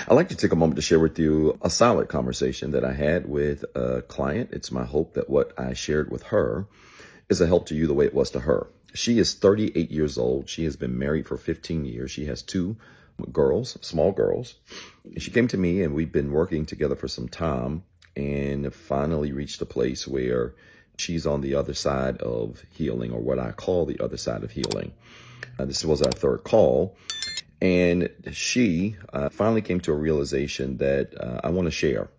I'd like to take a moment to share with you a solid conversation that I had with a client. It's my hope that what I shared with her is a help to you the way it was to her. She is 38 years old. She has been married for 15 years. She has two girls, small girls. She came to me and we've been working together for some time and finally reached a place where she's on the other side of healing, or what I call the other side of healing. This was our third call. And she finally came to a realization that I want to share.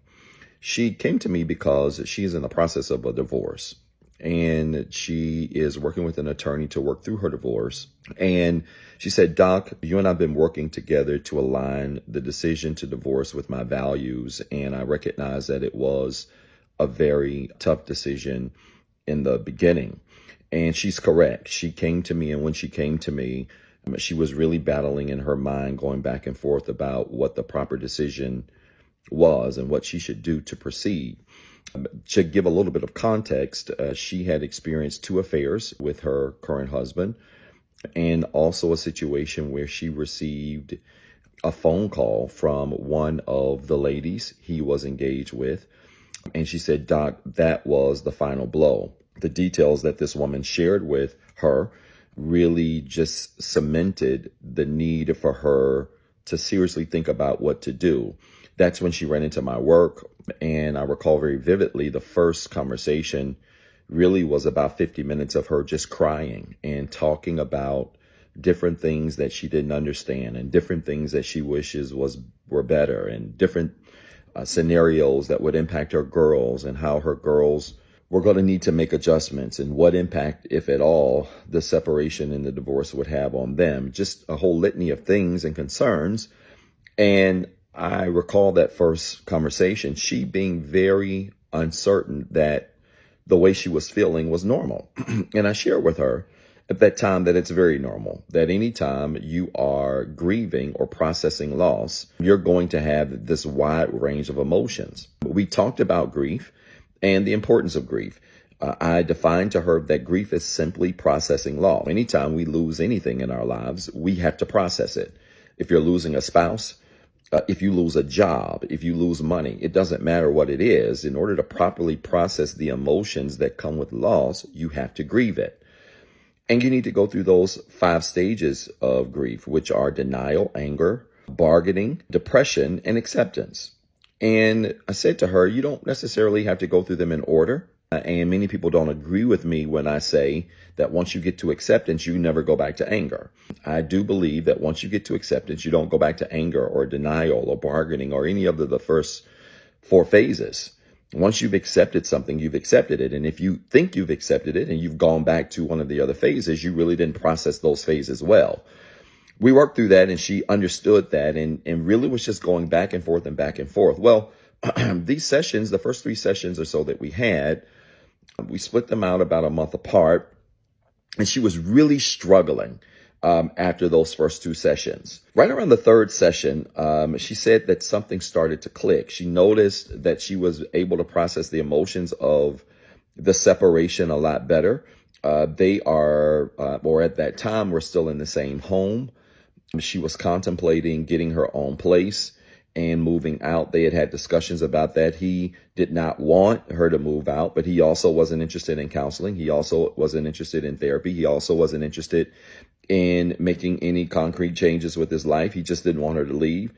She came to me because she's in the process of a divorce, and she is working with an attorney to work through her divorce. And she said, Doc, you and I have been working together to align the decision to divorce with my values. And I recognize that it was a very tough decision in the beginning. And she's correct. She came to me, and when she came to me, she was really battling in her mind, going back and forth about what the proper decision was and what she should do to proceed. To give a little bit of context, she had experienced two affairs with her current husband, and also a situation where she received a phone call from one of the ladies he was engaged with. And she said, Doc, that was the final blow. The details that this woman shared with her really just cemented the need for her to seriously think about what to do. That's when she ran into my work. And I recall very vividly, the first conversation really was about 50 minutes of her just crying and talking about different things that she didn't understand and different things that she wishes were better, and different scenarios that would impact her girls and how her girls were going to need to make adjustments, and what impact, if at all, the separation and the divorce would have on them. Just a whole litany of things and concerns. And I recall that first conversation, she being very uncertain that the way she was feeling was normal. And I shared with her at that time that it's very normal, that anytime you are grieving or processing loss, you're going to have this wide range of emotions. We talked about grief and the importance of grief. I defined to her that grief is simply processing loss. Anytime we lose anything in our lives, we have to process it. If you're losing a spouse, if you lose a job, if you lose money, it doesn't matter what it is. In order to properly process the emotions that come with loss, you have to grieve it. And you need to go through those 5 stages of grief, which are denial, anger, bargaining, depression, and acceptance. And I said to her, you don't necessarily have to go through them in order. And many people don't agree with me when I say that once you get to acceptance, you never go back to anger. I do believe that once you get to acceptance, you don't go back to anger or denial or bargaining or any of the first 4 phases. Once you've accepted something, you've accepted it. And if you think you've accepted it and you've gone back to one of the other phases, you really didn't process those phases well. We worked through that, and she understood that, and really was just going back and forth and back and forth. Well, these sessions, the first 3 sessions or so that we had, we split them out about a month apart, and she was really struggling after those first 2 sessions. Right around the 3rd session, she said that something started to click. She noticed that she was able to process the emotions of the separation a lot better. They are, or at that time, were still in the same home. She was contemplating getting her own place and moving out. They had had discussions about that. He did not want her to move out, but he also wasn't interested in counseling. He also wasn't interested in therapy. He also wasn't interested in making any concrete changes with his life. He just didn't want her to leave.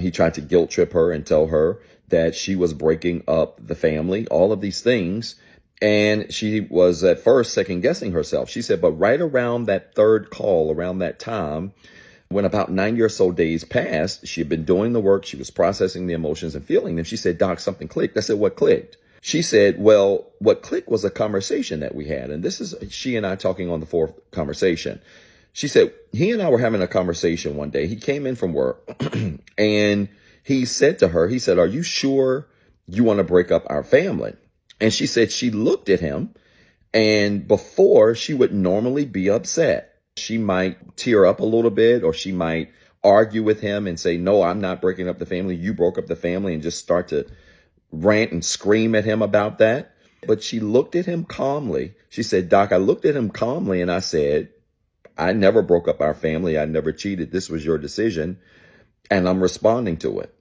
He tried to guilt trip her and tell her that she was breaking up the family, all of these things. And she was at first second guessing herself. She said, but right around that 3rd call, around that time, when about 90 or so days passed, she had been doing the work. She was processing the emotions and feeling them. She said, Doc, something clicked. I said, what clicked? She said, well, what clicked was a conversation that we had. And this is she and I talking on the 4th conversation. She said, he and I were having a conversation one day. He came in from work and he said to her, he said, are you sure you want to break up our family? And she said she looked at him, and before she would normally be upset, she might tear up a little bit, or she might argue with him and say, no, I'm not breaking up the family. You broke up the family, and just start to rant and scream at him about that. But she looked at him calmly. She said, Doc, I looked at him calmly and I said, I never broke up our family. I never cheated. This was your decision, and I'm responding to it.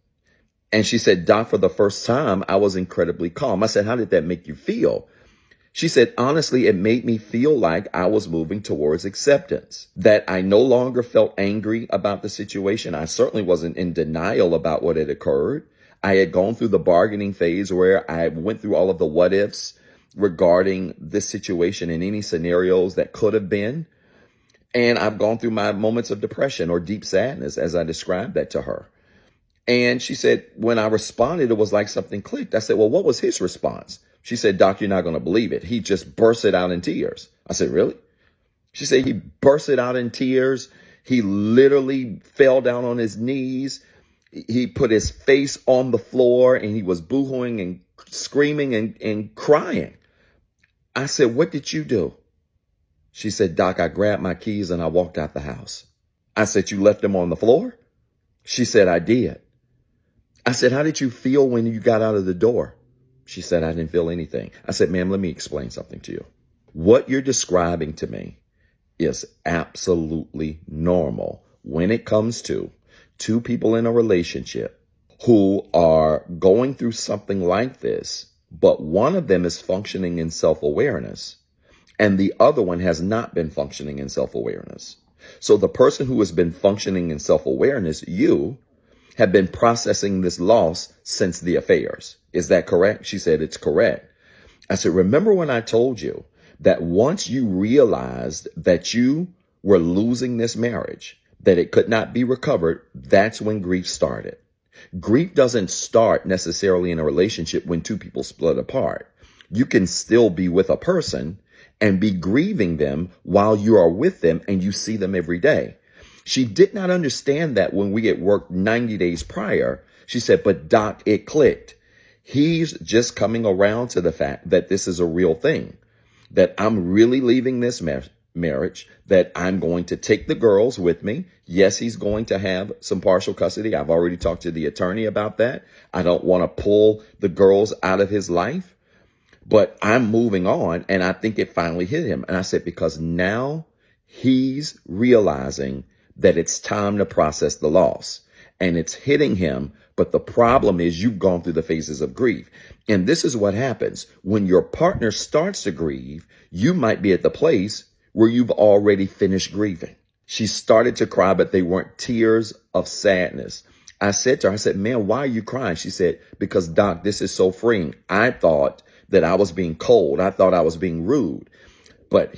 And she said, Doc, for the first time, I was incredibly calm. I said, how did that make you feel? She said, honestly, it made me feel like I was moving towards acceptance, that I no longer felt angry about the situation. I certainly wasn't in denial about what had occurred. I had gone through the bargaining phase where I went through all of the what ifs regarding this situation and any scenarios that could have been. And I've gone through my moments of depression or deep sadness as I described that to her. And she said, when I responded, it was like something clicked. I said, well, what was his response? She said, Doc, you're not going to believe it. He just bursted out in tears. I said, really? She said he bursted out in tears. He literally fell down on his knees. He put his face on the floor and he was boohooing and screaming and crying. I said, what did you do? She said, Doc, I grabbed my keys and I walked out the house. I said, you left him on the floor? She said, I did. I said, how did you feel when you got out of the door? She said, I didn't feel anything. I said, ma'am, let me explain something to you. What you're describing to me is absolutely normal when it comes to two people in a relationship who are going through something like this, but one of them is functioning in self-awareness and the other one has not been functioning in self-awareness. So the person who has been functioning in self-awareness, you, have been processing this loss since the affairs. Is that correct? She said, it's correct. I said, remember when I told you that once you realized that you were losing this marriage, that it could not be recovered, that's when grief started. Grief doesn't start necessarily in a relationship when two people split apart. You can still be with a person and be grieving them while you are with them and you see them every day. She did not understand that when we had worked 90 days prior. She said, but Doc, it clicked. He's just coming around to the fact that this is a real thing, that I'm really leaving this marriage, that I'm going to take the girls with me. Yes, he's going to have some partial custody. I've already talked to the attorney about that. I don't want to pull the girls out of his life, but I'm moving on. And I think it finally hit him. And I said, because now he's realizing that it's time to process the loss and it's hitting him. But the problem is you've gone through the phases of grief. And this is what happens when your partner starts to grieve. You might be at the place where you've already finished grieving. She started to cry, but they weren't tears of sadness. I said to her, I said, man, why are you crying? She said, because Doc, this is so freeing. I thought that I was being cold. I thought I was being rude. But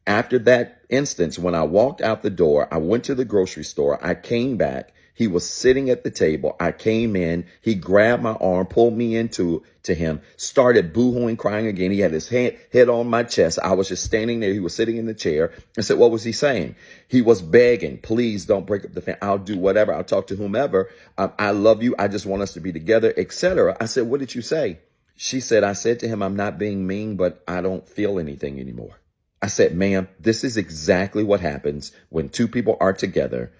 after that instance, when I walked out the door, I went to the grocery store. I came back. He was sitting at the table. I came in. He grabbed my arm, pulled me into him, started boohooing, crying again. He had his head on my chest. I was just standing there. He was sitting in the chair. I said, what was he saying? He was begging, please don't break up the family. I'll do whatever. I'll talk to whomever. I love you. I just want us to be together, etc. I said, what did you say? She said, I said to him, I'm not being mean, but I don't feel anything anymore. I said, ma'am, this is exactly what happens when two people are together,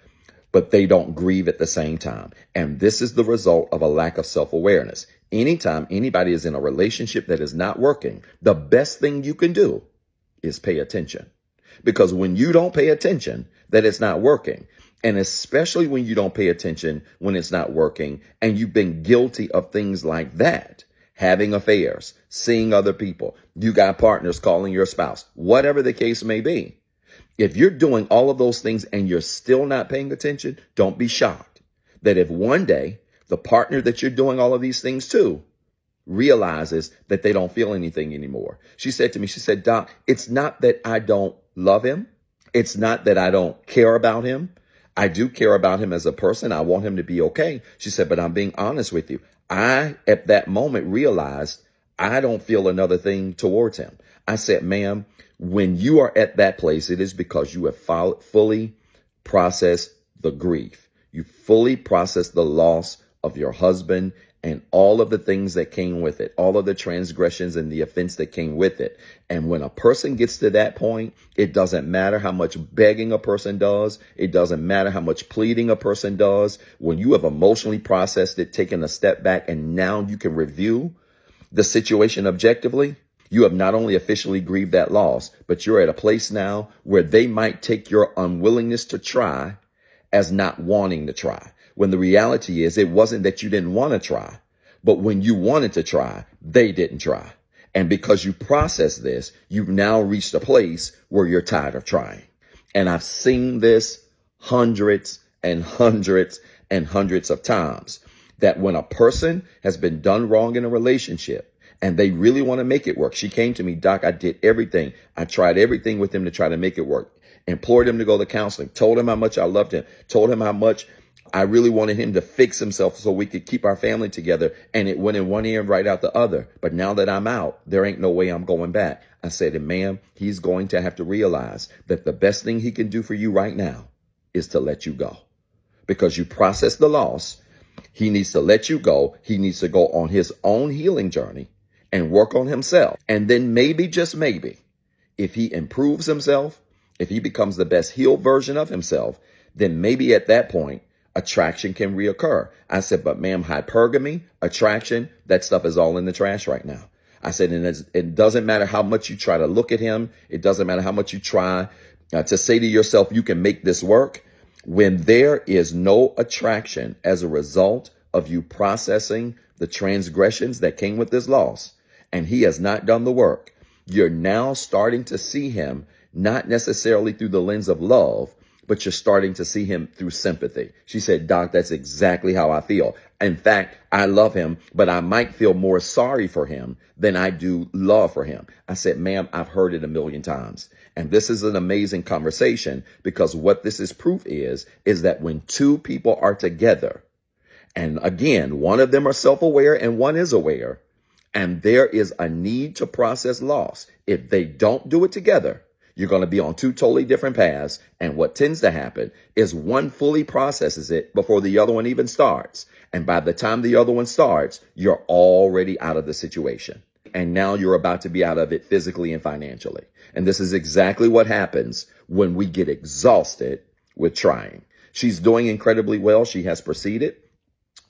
but they don't grieve at the same time. And this is the result of a lack of self-awareness. Anytime anybody is in a relationship that is not working, the best thing you can do is pay attention. Because when you don't pay attention, that it's not working. And especially when you don't pay attention when it's not working and you've been guilty of things like that, having affairs, seeing other people, you got partners calling your spouse, whatever the case may be. If you're doing all of those things and you're still not paying attention, don't be shocked that if one day the partner that you're doing all of these things to realizes that they don't feel anything anymore. She said to me, she said, Doc, it's not that I don't love him. It's not that I don't care about him. I do care about him as a person. I want him to be okay. She said, but I'm being honest with you. I, at that moment, realized I don't feel another thing towards him. I said, ma'am, when you are at that place, it is because you have fully processed the grief. You fully processed the loss of your husband and all of the things that came with it, all of the transgressions and the offense that came with it. And when a person gets to that point, it doesn't matter how much begging a person does. It doesn't matter how much pleading a person does. When you have emotionally processed it, taken a step back, and now you can review the situation objectively, you have not only officially grieved that loss, but you're at a place now where they might take your unwillingness to try as not wanting to try. when the reality is it wasn't that you didn't want to try, but when you wanted to try, they didn't try. And because you process this, you've now reached a place where you're tired of trying. And I've seen this hundreds and hundreds and hundreds of times, that when a person has been done wrong in a relationship and they really want to make it work. She came to me, Doc, I did everything. I tried everything with him to try to make it work. Implored him to go to counseling, told him how much I loved him, told him how much I really wanted him to fix himself so we could keep our family together. And it went in one ear and right out the other. But now that I'm out, there ain't no way I'm going back. I said, ma'am, he's going to have to realize that the best thing he can do for you right now is to let you go. Because you processed the loss. He needs to let you go. He needs to go on his own healing journey and work on himself. And then maybe, just maybe, if he improves himself, if he becomes the best healed version of himself, then maybe at that point, attraction can reoccur. I said, but ma'am, hypergamy, attraction, that stuff is all in the trash right now. I said, and it doesn't matter how much you try to look at him. It doesn't matter how much you try to say to yourself, you can make this work. When there is no attraction as a result of you processing the transgressions that came with this loss, and he has not done the work, you're now starting to see him not necessarily through the lens of love, but you're starting to see him through sympathy. She said, Doc, that's exactly how I feel. In fact, I love him, but I might feel more sorry for him than I do love for him. I said, ma'am, I've heard it a million times. And this is an amazing conversation, because what this is proof is that when two people are together, and again, one of them are self-aware and one is aware, and there is a need to process loss, if they don't do it together, you're going to be on two totally different paths. And what tends to happen is one fully processes it before the other one even starts. And by the time the other one starts, you're already out of the situation. And now you're about to be out of it physically and financially. And this is exactly what happens when we get exhausted with trying. She's doing incredibly well. She has proceeded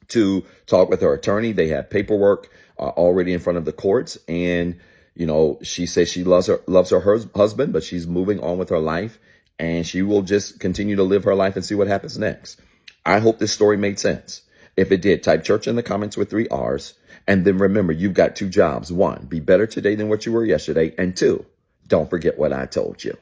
to talk with her attorney. They have paperwork already in front of the courts. And you know, she says she loves her husband, but she's moving on with her life, and she will just continue to live her life and see what happens next. I hope this story made sense. If it did, type church in the comments with 3 R's. And then remember, you've got 2 jobs. 1, be better today than what you were yesterday. And 2, don't forget what I told you.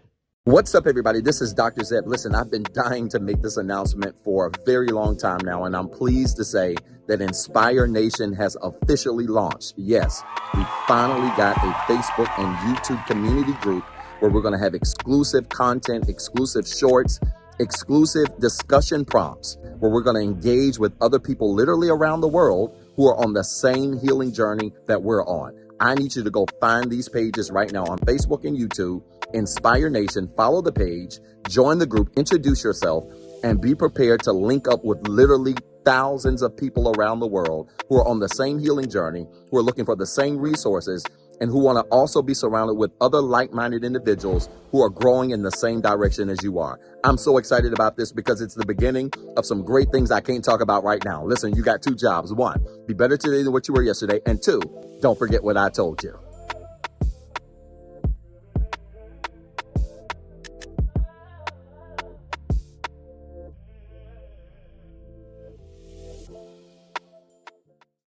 What's up, everybody? This is Dr. Zeb. Listen, I've been dying to make this announcement for a very long time now, and I'm pleased to say that Inspire Nation has officially launched. Yes, we finally got a Facebook and YouTube community group where we're going to have exclusive content, exclusive shorts, exclusive discussion prompts, where we're going to engage with other people literally around the world who are on the same healing journey that we're on. I need you to go find these pages right now on Facebook and YouTube. Inspire Nation, follow the page, join the group, introduce yourself, and be prepared to link up with literally thousands of people around the world who are on the same healing journey, who are looking for the same resources, and who want to also be surrounded with other like-minded individuals who are growing in the same direction as you are. I'm so excited about this because it's the beginning of some great things I can't talk about right now. Listen, you got 2 jobs. 1, be better today than what you were yesterday. And 2, don't forget what I told you.